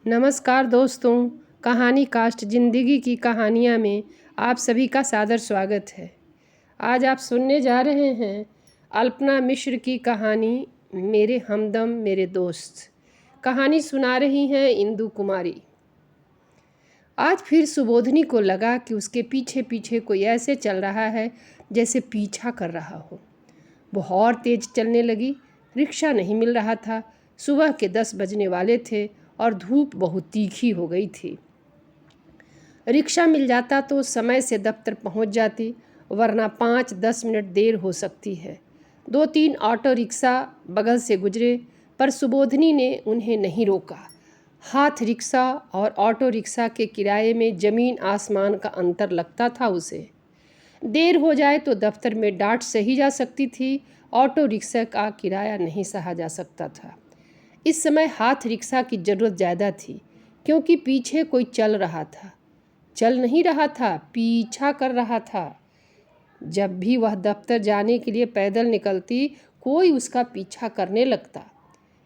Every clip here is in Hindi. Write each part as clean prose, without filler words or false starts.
नमस्कार दोस्तों, कहानी कास्ट ज़िंदगी की कहानियाँ में आप सभी का सादर स्वागत है। आज आप सुनने जा रहे हैं अल्पना मिश्र की कहानी मेरे हमदम मेरे दोस्त। कहानी सुना रही हैं इंदु कुमारी। आज फिर सुबोधनी को लगा कि उसके पीछे पीछे कोई ऐसे चल रहा है जैसे पीछा कर रहा हो। वो और तेज चलने लगी। रिक्शा नहीं मिल रहा था। सुबह के 10 बजने वाले थे और धूप बहुत तीखी हो गई थी। रिक्शा मिल जाता तो समय से दफ्तर पहुंच जाती, वरना 5-10 मिनट देर हो सकती है। 2-3 ऑटो रिक्शा बगल से गुजरे, पर सुबोधनी ने उन्हें नहीं रोका। हाथ रिक्शा और ऑटो रिक्शा के किराए में ज़मीन आसमान का अंतर लगता था उसे। देर हो जाए तो दफ्तर में डांट सही जा सकती थी, ऑटो रिक्शा का किराया नहीं सहा जा सकता था। इस समय हाथ रिक्शा की ज़रूरत ज़्यादा थी, क्योंकि पीछे कोई चल रहा था। चल नहीं रहा था, पीछा कर रहा था। जब भी वह दफ्तर जाने के लिए पैदल निकलती, कोई उसका पीछा करने लगता।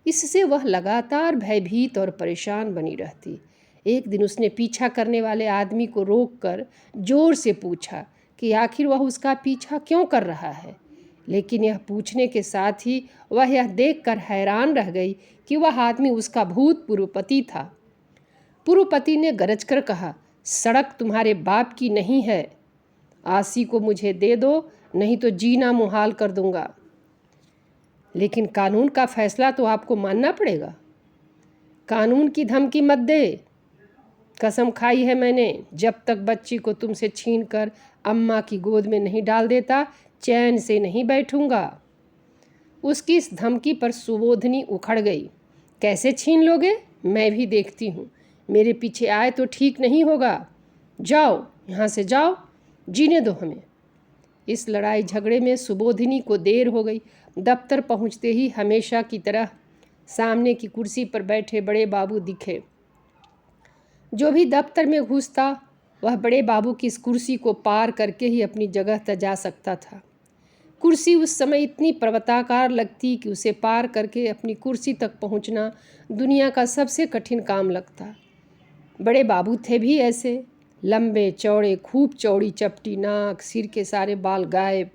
इससे वह लगातार भयभीत और परेशान बनी रहती। एक दिन उसने पीछा करने वाले आदमी को रोककर जोर से पूछा कि आखिर वह उसका पीछा क्यों कर रहा है। लेकिन यह पूछने के साथ ही वह यह देखकर हैरान रह गई कि वह आदमी उसका भूतपूर्व पति था। पूर्व पति ने गरज कर कहा, सड़क तुम्हारे बाप की नहीं है, आसी को मुझे दे दो, नहीं तो जीना मुहाल कर दूंगा। लेकिन कानून का फैसला तो आपको मानना पड़ेगा। कानून की धमकी मत दे। कसम खाई है मैंने, जब तक बच्ची को तुमसे छीन कर अम्मा की गोद में नहीं डाल देता, चैन से नहीं बैठूंगा। उसकी इस धमकी पर सुबोधनी उखड़ गई। कैसे छीन लोगे? मैं भी देखती हूँ। मेरे पीछे आए तो ठीक नहीं होगा। जाओ, यहाँ से जाओ, जीने दो हमें। इस लड़ाई झगड़े में सुबोधनी को देर हो गई। दफ्तर पहुँचते ही हमेशा की तरह सामने की कुर्सी पर बैठे बड़े बाबू दिखे। जो भी दफ्तर में घुसता, वह बड़े बाबू की इस कुर्सी को पार करके ही अपनी जगह तक जा सकता था। कुर्सी उस समय इतनी पर्वताकार लगती कि उसे पार करके अपनी कुर्सी तक पहुंचना दुनिया का सबसे कठिन काम लगता। बड़े बाबू थे भी ऐसे, लंबे चौड़े, खूब चौड़ी चपटी नाक, सिर के सारे बाल गायब।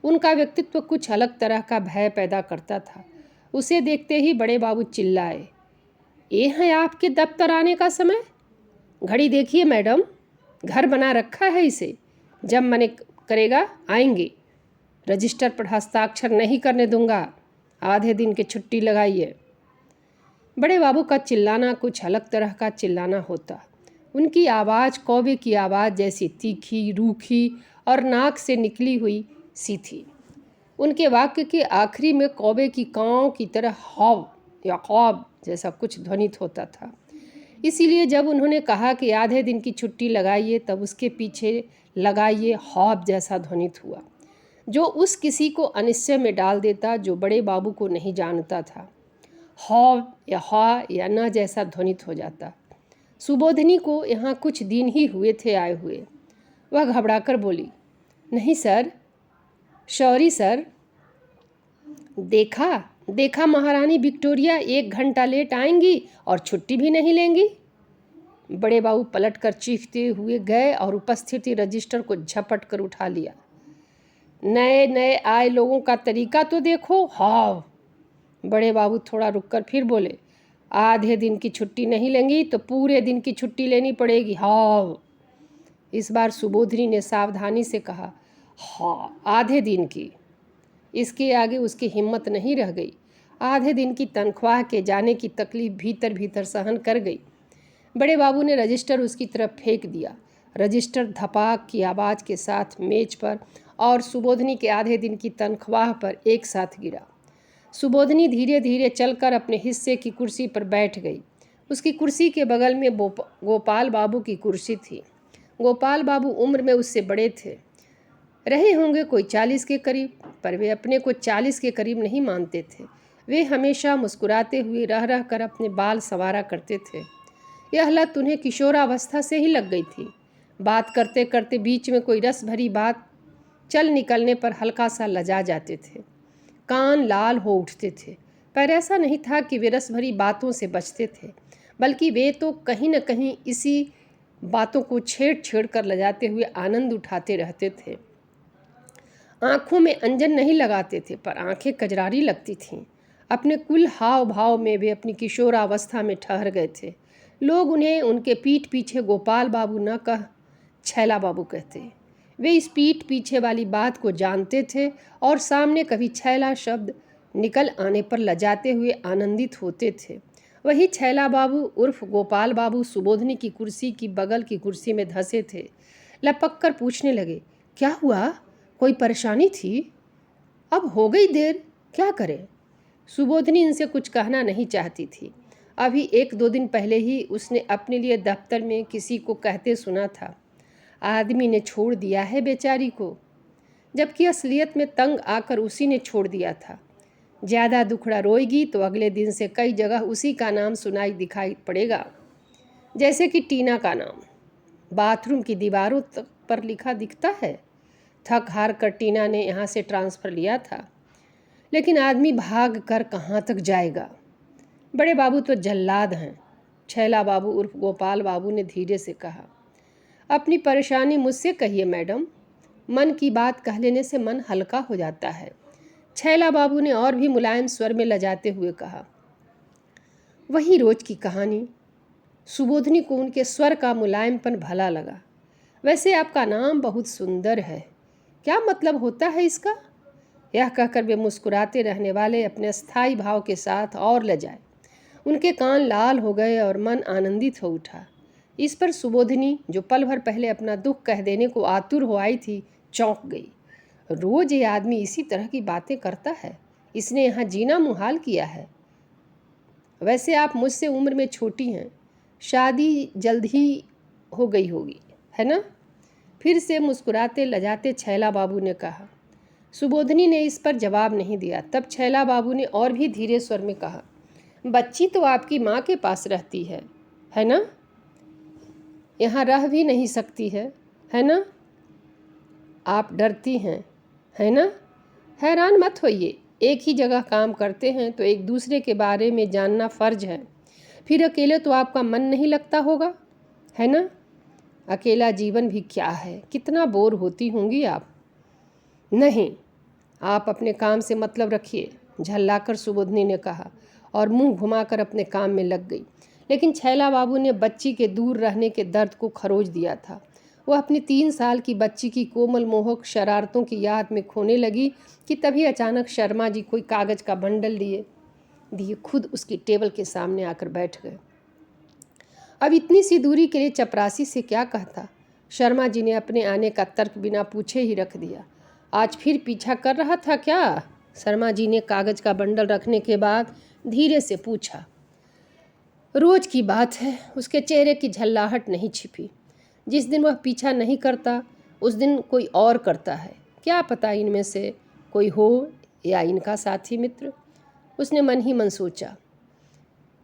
उनका व्यक्तित्व कुछ अलग तरह का भय पैदा करता था। उसे देखते ही बड़े बाबू चिल्लाए, ये है आपके दफ्तर आने का समय? घड़ी देखिए मैडम, घर बना रखा है इसे, जब मन करेगा आएंगे। रजिस्टर पर हस्ताक्षर नहीं करने दूंगा। आधे दिन की छुट्टी लगाइए। बड़े बाबू का चिल्लाना कुछ अलग तरह का चिल्लाना होता। उनकी आवाज़ कौवे की आवाज़ जैसी तीखी, रूखी और नाक से निकली हुई सी थी। उनके वाक्य के आखिरी में कौवे की काँव की तरह हौव या खौब जैसा कुछ ध्वनित होता था। इसीलिए जब उन्होंने कहा कि आधे दिन की छुट्टी लगाइए, तब उसके पीछे लगाइए हौब जैसा ध्वनित हुआ, जो उस किसी को अनिश्चय में डाल देता जो बड़े बाबू को नहीं जानता था। हौ या हा या न जैसा ध्वनित हो जाता। सुबोधनी को यहाँ कुछ दिन ही हुए थे आए हुए। वह घबराकर बोली, नहीं सर, सॉरी सर। देखा देखा महारानी विक्टोरिया 1 घंटा लेट आएंगी और छुट्टी भी नहीं लेंगी। बड़े बाबू पलटकर चीखते हुए गए और उपस्थिति रजिस्टर को झपट कर उठा लिया। नए नए आए लोगों का तरीका तो देखो। हाँ। बड़े बाबू थोड़ा रुककर फिर बोले, आधे दिन की छुट्टी नहीं लेंगी तो पूरे दिन की छुट्टी लेनी पड़ेगी। हाँ। इस बार सुबोधनी ने सावधानी से कहा, हाँ आधे दिन की। इसके आगे उसकी हिम्मत नहीं रह गई। आधे दिन की तनख्वाह के जाने की तकलीफ भीतर भीतर सहन कर गई। बड़े बाबू ने रजिस्टर उसकी तरफ फेंक दिया। रजिस्टर धपाक की आवाज़ के साथ मेज पर और सुबोधनी के आधे दिन की तनख्वाह पर एक साथ गिरा। सुबोधनी धीरे धीरे चलकर अपने हिस्से की कुर्सी पर बैठ गई। उसकी कुर्सी के बगल में गोपाल बाबू की कुर्सी थी। गोपाल बाबू उम्र में उससे बड़े थे, रहे होंगे कोई 40 के करीब, पर वे अपने को 40 के करीब नहीं मानते थे। वे हमेशा मुस्कुराते हुए रह रह कर अपने बाल संवारा करते थे। यह लत उन्हें किशोरावस्था से ही लग गई थी। बात करते करते बीच में कोई रस भरी बात चल निकलने पर हल्का सा लजा जाते थे, कान लाल हो उठते थे, पर ऐसा नहीं था कि वे रस भरी बातों से बचते थे, बल्कि वे तो कहीं न कहीं इसी बातों को छेड़ कर ले जाते हुए आनंद उठाते रहते थे। आँखों में अंजन नहीं लगाते थे, पर आँखें कजरारी लगती थीं। अपने कुल हाव भाव में वे अपनी किशोरावस्था में ठहर गए थे। लोग उन्हें उनके पीठ पीछे गोपाल बाबू न कह छैला बाबू कहते। वे इस पीठ पीछे वाली बात को जानते थे और सामने कभी छैला शब्द निकल आने पर लजाते हुए आनंदित होते थे। वही छैला बाबू उर्फ गोपाल बाबू सुबोधनी की कुर्सी की बगल की कुर्सी में धंसे थे। लपक कर पूछने लगे, क्या हुआ? कोई परेशानी थी? अब हो गई देर, क्या करें? सुबोधनी इनसे कुछ कहना नहीं चाहती थी। अभी 1-2 दिन पहले ही उसने अपने लिए दफ्तर में किसी को कहते सुना था, आदमी ने छोड़ दिया है बेचारी को, जबकि असलियत में तंग आकर उसी ने छोड़ दिया था। ज़्यादा दुखड़ा रोएगी तो अगले दिन से कई जगह उसी का नाम सुनाई दिखाई पड़ेगा, जैसे कि टीना का नाम बाथरूम की दीवारों पर लिखा दिखता है। थक हार कर टीना ने यहाँ से ट्रांसफ़र लिया था, लेकिन आदमी भाग कर कहाँ तक जाएगा? बड़े बाबू तो जल्लाद हैं, छैला बाबू उर्फ गोपाल बाबू ने धीरे से कहा। अपनी परेशानी मुझसे कहिए मैडम, मन की बात कह लेने से मन हल्का हो जाता है, छैला बाबू ने और भी मुलायम स्वर में लजाते हुए कहा। वही रोज की कहानी। सुबोधनी को उनके स्वर का मुलायमपन भला लगा। वैसे आपका नाम बहुत सुंदर है, क्या मतलब होता है इसका? यह कहकर वे मुस्कुराते रहने वाले अपने स्थायी भाव के साथ और लजाए। उनके कान लाल हो गए और मन आनंदित हो उठा। इस पर सुबोधनी, जो पल भर पहले अपना दुख कह देने को आतुर हो आई थी, चौंक गई। रोज ये आदमी इसी तरह की बातें करता है, इसने यहाँ जीना मुहाल किया है। वैसे आप मुझसे उम्र में छोटी हैं, शादी जल्द ही हो गई होगी, है ना? फिर से मुस्कुराते लजाते छैला बाबू ने कहा। सुबोधनी ने इस पर जवाब नहीं दिया। तब छैला बाबू ने और भी धीरे स्वर में कहा, बच्ची तो आपकी माँ के पास रहती है ना? यहाँ रह भी नहीं सकती है ना? आप डरती हैं, है ना? हैरान मत होइए, एक ही जगह काम करते हैं तो एक दूसरे के बारे में जानना फ़र्ज है। फिर अकेले तो आपका मन नहीं लगता होगा, है ना? अकेला जीवन भी क्या है, कितना बोर होती होंगी आप। नहीं, आप अपने काम से मतलब रखिए, झल्लाकर सुबोधनी ने कहा और मुंह घुमाकर अपने काम में लग गई। लेकिन छैला बाबू ने बच्ची के दूर रहने के दर्द को खरोच दिया था। वह अपनी 3 साल की बच्ची की कोमल मोहक शरारतों की याद में खोने लगी कि तभी अचानक शर्मा जी कोई कागज़ का बंडल दिए खुद उसकी टेबल के सामने आकर बैठ गए। अब इतनी सी दूरी के लिए चपरासी से क्या कहता? शर्मा जी ने अपने आने का तर्क बिना पूछे ही रख दिया। आज फिर पीछा कर रहा था क्या? शर्मा जी ने कागज़ का बंडल रखने के बाद धीरे से पूछा। रोज की बात है, उसके चेहरे की झल्लाहट नहीं छिपी। जिस दिन वह पीछा नहीं करता उस दिन कोई और करता है, क्या पता इनमें से कोई हो या इनका साथी मित्र। उसने मन ही मन सोचा।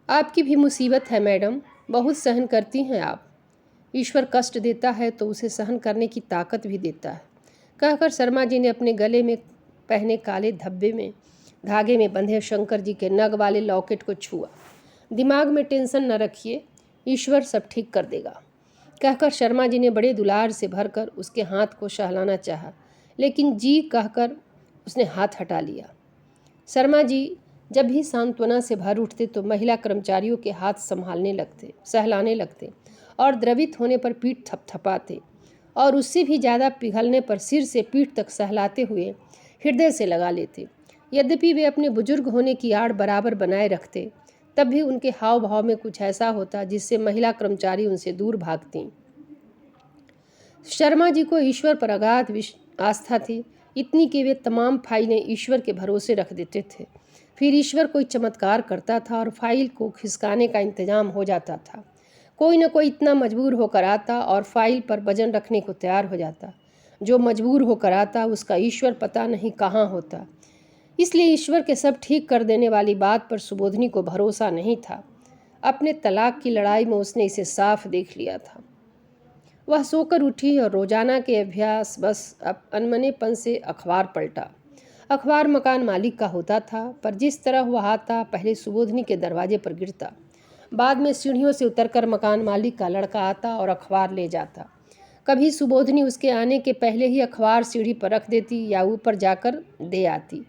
आपकी भी मुसीबत है मैडम, बहुत सहन करती हैं आप। ईश्वर कष्ट देता है तो उसे सहन करने की ताकत भी देता है, कहकर शर्मा जी ने अपने गले में पहने काले धागे में बंधे शंकर जी के नग वाले लॉकेट को छुआ। दिमाग में टेंशन न रखिए, ईश्वर सब ठीक कर देगा, कहकर शर्मा जी ने बड़े दुलार से भरकर उसके हाथ को सहलाना चाहा, लेकिन जी कहकर उसने हाथ हटा लिया। शर्मा जी जब भी सांत्वना से भर उठते तो महिला कर्मचारियों के हाथ सहलाने लगते और द्रवित होने पर पीठ थपथपाते और उससे भी ज़्यादा पिघलने पर सिर से पीठ तक सहलाते हुए हृदय से लगा लेते। यद्यपि वे अपने बुजुर्ग होने की आड़ बराबर बनाए रखते, तब भी उनके हाव भाव में कुछ ऐसा होता जिससे महिला कर्मचारी उनसे दूर भागती। शर्मा जी को ईश्वर पर अगाध आस्था थी, इतनी कि वे तमाम फाइलें ईश्वर के भरोसे रख देते थे। फिर ईश्वर कोई चमत्कार करता था और फाइल को खिसकाने का इंतजाम हो जाता था। कोई न कोई इतना मजबूर होकर आता और फाइल पर वजन रखने को तैयार हो जाता। जो मजबूर होकर आता उसका ईश्वर पता नहीं कहाँ होता। इसलिए ईश्वर के सब ठीक कर देने वाली बात पर सुबोधनी को भरोसा नहीं था। अपने तलाक की लड़ाई में उसने इसे साफ देख लिया था। वह सोकर उठी और रोजाना के अभ्यास बस अब अनमनेपन से अखबार पलटा। अखबार मकान मालिक का होता था, पर जिस तरह वह आता पहले सुबोधनी के दरवाजे पर गिरता, बाद में सीढ़ियों से उतरकर मकान मालिक का लड़का आता और अखबार ले जाता। कभी सुबोधनी उसके आने के पहले ही अखबार सीढ़ी पर रख देती या ऊपर जाकर दे आती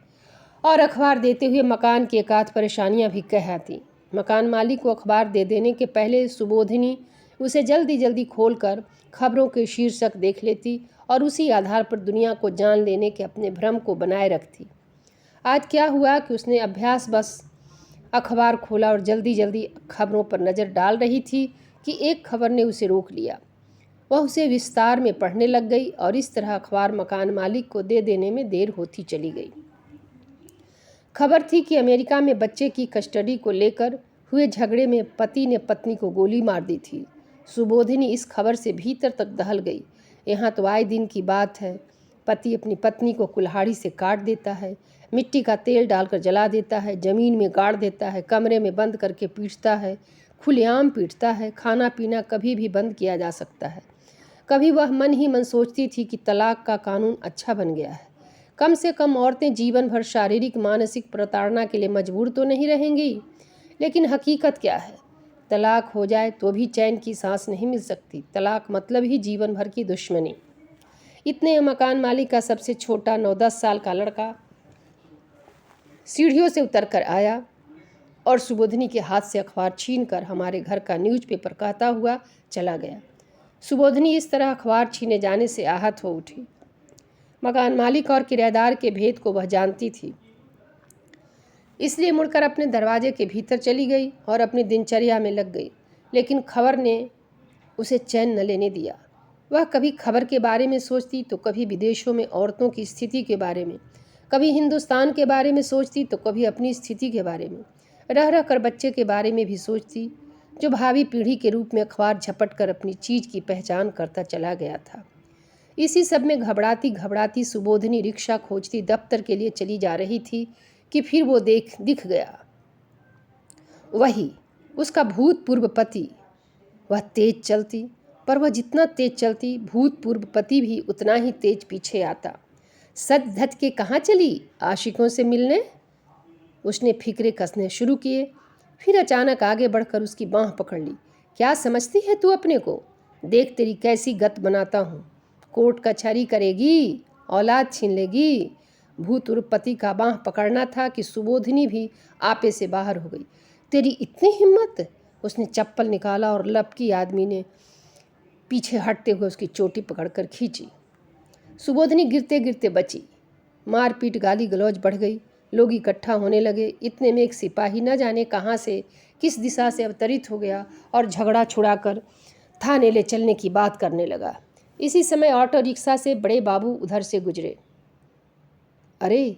और अखबार देते हुए मकान की एकाध परेशानियां भी कह आती। मकान मालिक को अखबार दे देने के पहले सुबोधनी उसे जल्दी जल्दी खोलकर खबरों के शीर्षक देख लेती और उसी आधार पर दुनिया को जान लेने के अपने भ्रम को बनाए रखती। आज क्या हुआ कि उसने अभ्यास बस अखबार खोला और जल्दी जल्दी खबरों पर नज़र डाल रही थी कि एक खबर ने उसे रोक लिया। वह उसे विस्तार में पढ़ने लग गई और इस तरह अखबार मकान मालिक को दे देने में देर होती चली गई। खबर थी कि अमेरिका में बच्चे की कस्टडी को लेकर हुए झगड़े में पति ने पत्नी को गोली मार दी थी। सुबोधिनी इस खबर से भीतर तक दहल गई। यहाँ तो आए दिन की बात है, पति अपनी पत्नी को कुल्हाड़ी से काट देता है, मिट्टी का तेल डालकर जला देता है, ज़मीन में गाड़ देता है, कमरे में बंद करके पीटता है, खुलेआम पीटता है। खाना पीना कभी भी बंद किया जा सकता है। कभी वह मन ही मन सोचती थी कि तलाक का कानून अच्छा बन गया है, कम से कम औरतें जीवन भर शारीरिक मानसिक प्रताड़ना के लिए मजबूर तो नहीं रहेंगी। लेकिन हकीकत क्या है, तलाक हो जाए तो भी चैन की सांस नहीं मिल सकती। तलाक मतलब ही जीवन भर की दुश्मनी। इतने मकान मालिक का सबसे छोटा 9-10 साल का लड़का सीढ़ियों से उतरकर आया और सुबोधनी के हाथ से अखबार छीनकर हमारे घर का न्यूज़पेपर कहता हुआ चला गया। सुबोधनी इस तरह अखबार छीने जाने से आहत हो उठी। मकान मालिक और किराएदार के भेद को वह जानती थी, इसलिए मुड़कर अपने दरवाजे के भीतर चली गई और अपनी दिनचर्या में लग गई। लेकिन खबर ने उसे चैन न लेने दिया। वह कभी खबर के बारे में सोचती तो कभी विदेशों में औरतों की स्थिति के बारे में, कभी हिंदुस्तान के बारे में सोचती तो कभी अपनी स्थिति के बारे में। रह रह कर बच्चे के बारे में भी सोचती, जो भावी पीढ़ी के रूप में अखबार झपट कर अपनी चीज़ की पहचान करता चला गया था। इसी सब में घबराती घबराती सुबोधनी रिक्शा खोजती दफ्तर के लिए चली जा रही थी कि फिर वो दिख गया, वही उसका भूतपूर्व पति। वह तेज चलती, पर वह जितना तेज चलती भूतपूर्व पति भी उतना ही तेज पीछे आता। सच धज के कहाँ चली आशिकों से मिलने, उसने फिक्रे कसने शुरू किए। फिर अचानक आगे बढ़कर उसकी बाँह पकड़ ली। क्या समझती है तू अपने को, देख तेरी कैसी गत बनाता हूँ। कोर्ट कचहरी करेगी, औलाद छीन लेगी। भूतपूर्व पति का बाँह पकड़ना था कि सुबोधिनी भी आपे से बाहर हो गई। तेरी इतनी हिम्मत, उसने चप्पल निकाला और लपकी आदमी ने पीछे हटते हुए उसकी चोटी पकड़कर खींची। सुबोधिनी गिरते गिरते बची। मारपीट गाली गलौज बढ़ गई। लोग इकट्ठा होने लगे। इतने में एक सिपाही न जाने कहाँ से किस दिशा से अवतरित हो गया और झगड़ा छुड़ाकर थाने ले चलने की बात करने लगा। इसी समय ऑटो रिक्शा से बड़े बाबू उधर से गुजरे। अरे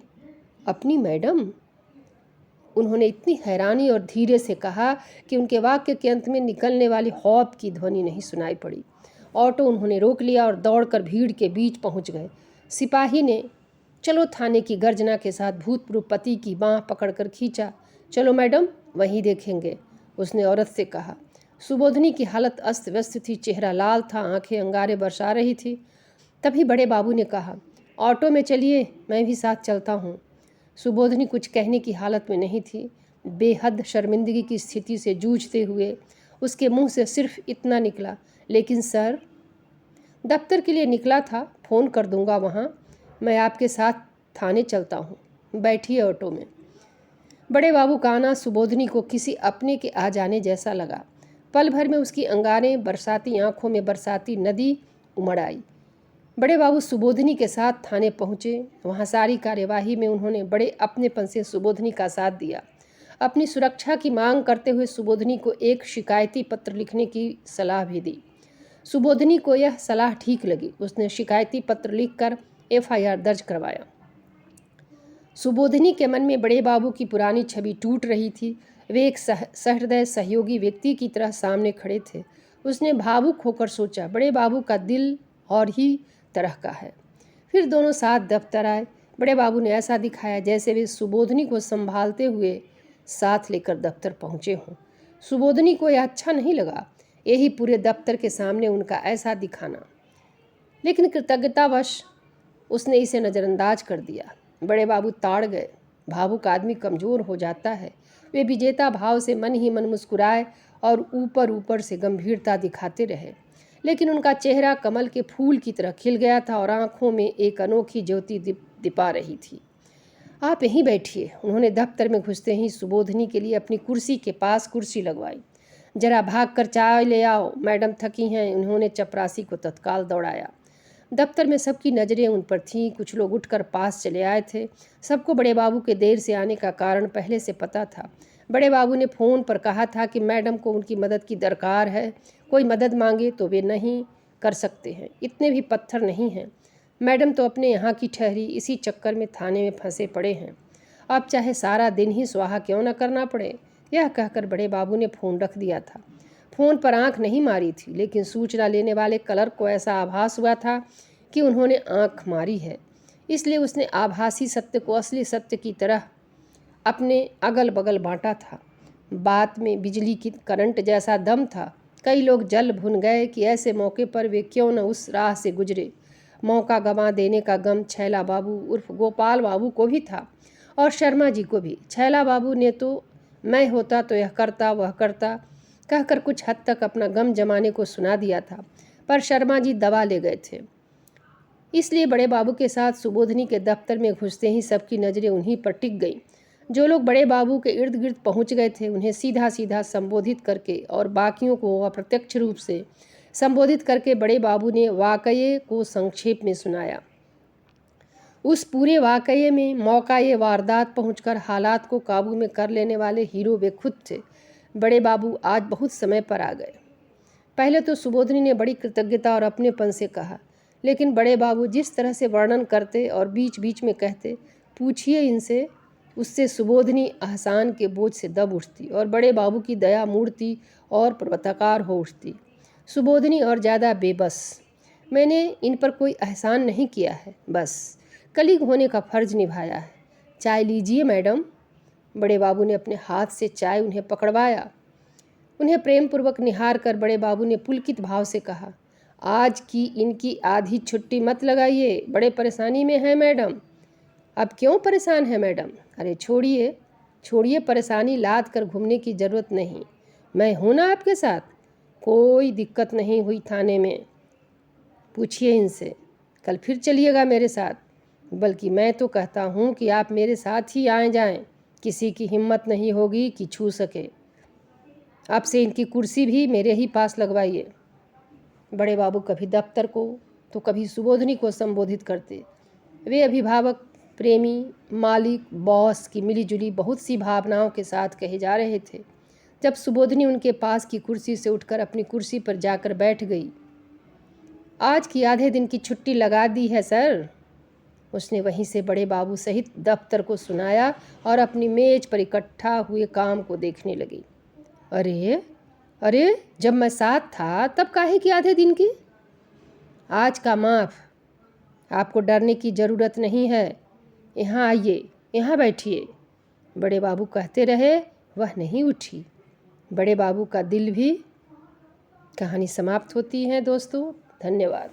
अपनी मैडम, उन्होंने इतनी हैरानी और धीरे से कहा कि उनके वाक्य के अंत में निकलने वाली हौफ की ध्वनि नहीं सुनाई पड़ी। ऑटो उन्होंने रोक लिया और दौड़कर भीड़ के बीच पहुंच गए। सिपाही ने चलो थाने की गर्जना के साथ भूतपूर्व पति की बाँह पकड़कर खींचा। चलो मैडम, वहीं देखेंगे, उसने औरत से कहा। सुबोधनी की हालत अस्त व्यस्त थी, चेहरा लाल था, आंखें अंगारे बरसा रही थी। तभी बड़े बाबू ने कहा, ऑटो में चलिए, मैं भी साथ चलता हूँ। सुबोधनी कुछ कहने की हालत में नहीं थी। बेहद शर्मिंदगी की स्थिति से जूझते हुए उसके मुंह से सिर्फ इतना निकला, लेकिन सर, दफ्तर के लिए निकला था, फ़ोन कर दूंगा वहाँ, मैं आपके साथ थाने चलता हूँ, बैठिए ऑटो में। बड़े बाबू का आना सुबोधनी को किसी अपने के आ जाने जैसा लगा। पल भर में उसकी अंगारें बरसाती आंखों में बरसाती नदी उमड़ आई। बड़े बाबू सुबोधनी के साथ थाने पहुँचे। वहाँ सारी कार्यवाही में उन्होंने बड़े अपनेपन से सुबोधनी का साथ दिया। अपनी सुरक्षा की मांग करते हुए सुबोधनी को एक शिकायती पत्र लिखने की सलाह भी दी। सुबोधनी को यह सलाह ठीक लगी। उसने शिकायती पत्र लिखकर FIR दर्ज करवाया। सुबोधनी के मन में बड़े बाबू की पुरानी छवि टूट रही थी। वे एक सहृदय सहयोगी व्यक्ति की तरह सामने खड़े थे। उसने भावुक होकर सोचा, बड़े बाबू का दिल और ही तरह का है। फिर दोनों साथ दफ्तर आए। बड़े बाबू ने ऐसा दिखाया जैसे वे सुबोधनी को संभालते हुए साथ लेकर दफ्तर पहुँचे हों। सुबोधनी को यह अच्छा नहीं लगा, यही पूरे दफ्तर के सामने उनका ऐसा दिखाना, लेकिन कृतज्ञतावश उसने इसे नज़रअंदाज कर दिया। बड़े बाबू ताड़ गए। भावुक आदमी कमज़ोर हो जाता है। वे विजेता भाव से मन ही मन मुस्कुराए और ऊपर ऊपर से गंभीरता दिखाते रहे, लेकिन उनका चेहरा कमल के फूल की तरह खिल गया था और आंखों में एक अनोखी ज्योति दिपा रही थी। आप यहीं बैठिए। उन्होंने दफ्तर में घुसते ही सुबोधनी के लिए अपनी कुर्सी के पास कुर्सी लगवाई। जरा भाग कर चाय ले आओ, मैडम थकी हैं। उन्होंने चपरासी को तत्काल दौड़ाया। दफ्तर में सबकी नज़रें उन पर थीं। कुछ लोग उठकर पास चले आए थे। सबको बड़े बाबू के देर से आने का कारण पहले से पता था। बड़े बाबू ने फ़ोन पर कहा था कि मैडम को उनकी मदद की दरकार है, कोई मदद मांगे तो वे नहीं कर सकते हैं, इतने भी पत्थर नहीं हैं। मैडम तो अपने यहाँ की ठहरी, इसी चक्कर में थाने में फंसे पड़े हैं। अब चाहे सारा दिन ही स्वाहा क्यों न करना पड़े। यह कहकर बड़े बाबू ने फ़ोन रख दिया था। फ़ोन पर आंख नहीं मारी थी, लेकिन सूचना लेने वाले क्लर्क को ऐसा आभास हुआ था कि उन्होंने आंख मारी है, इसलिए उसने आभासी सत्य को असली सत्य की तरह अपने अगल बगल बांटा था। बात में बिजली की करंट जैसा दम था। कई लोग जल भुन गए कि ऐसे मौके पर वे क्यों न उस राह से गुजरे। मौका गंवा देने का गम छैला बाबू उर्फ गोपाल बाबू को भी था और शर्मा जी को भी। छैला बाबू ने तो मैं होता तो यह करता वह करता कहकर कुछ हद तक अपना गम जमाने को सुना दिया था, पर शर्मा जी दबा ले गए थे। इसलिए बड़े बाबू के साथ सुबोधनी के दफ्तर में घुसते ही सबकी नज़रें उन्हीं पर टिक गईं। जो लोग बड़े बाबू के इर्द गिर्द पहुंच गए थे उन्हें सीधा सीधा संबोधित करके और बाकियों को अप्रत्यक्ष रूप से संबोधित करके बड़े बाबू ने वाकये को संक्षेप में सुनाया। उस पूरे वाकये में मौका-ए वारदात पहुंचकर हालात को काबू में कर लेने वाले हीरो वे खुद थे। बड़े बाबू आज बहुत समय पर आ गए। पहले तो सुबोधनी ने बड़ी कृतज्ञता और अपनेपन से कहा, लेकिन बड़े बाबू जिस तरह से वर्णन करते और बीच बीच में कहते, पूछिए इनसे, उससे सुबोधनी एहसान के बोझ से दब उठती और बड़े बाबू की दया मूर्ति और पर्वताकार हो उठती। सुबोधनी और ज़्यादा बेबस, मैंने इन पर कोई एहसान नहीं किया है, बस कलीग होने का फ़र्ज निभाया है। चाय लीजिए मैडम। बड़े बाबू ने अपने हाथ से चाय उन्हें पकड़वाया। उन्हें प्रेमपूर्वक निहार कर बड़े बाबू ने पुलकित भाव से कहा, आज की इनकी आधी छुट्टी मत लगाइए, बड़े परेशानी में हैं मैडम। अब क्यों परेशान है मैडम? अरे छोड़िए छोड़िए, परेशानी लाद कर घूमने की ज़रूरत नहीं, मैं हूँ ना आपके साथ। कोई दिक्कत नहीं हुई थाने में, पूछिए इनसे। कल फिर चलिएगा मेरे साथ, बल्कि मैं तो कहता हूँ कि आप मेरे साथ ही आए जाएं। किसी की हिम्मत नहीं होगी कि छू सके। अब से इनकी कुर्सी भी मेरे ही पास लगवाइए। बड़े बाबू कभी दफ्तर को तो कभी सुबोधनी को संबोधित करते। वे अभिभावक, प्रेमी, मालिक, बॉस की मिलीजुली बहुत सी भावनाओं के साथ कहे जा रहे थे जब सुबोधनी उनके पास की कुर्सी से उठकर अपनी कुर्सी पर जाकर बैठ गई। आज की आधे दिन की छुट्टी लगा दी है सर, उसने वहीं से बड़े बाबू सहित दफ्तर को सुनाया और अपनी मेज पर इकट्ठा हुए काम को देखने लगी। अरे अरे, जब मैं साथ था तब काहे की आधे दिन की? आज का माफ़, आपको डरने की ज़रूरत नहीं है। यहाँ आइए, यहाँ बैठिए। बड़े बाबू कहते रहे, वह नहीं उठी। बड़े बाबू का दिल भी। कहानी समाप्त होती है दोस्तों। धन्यवाद।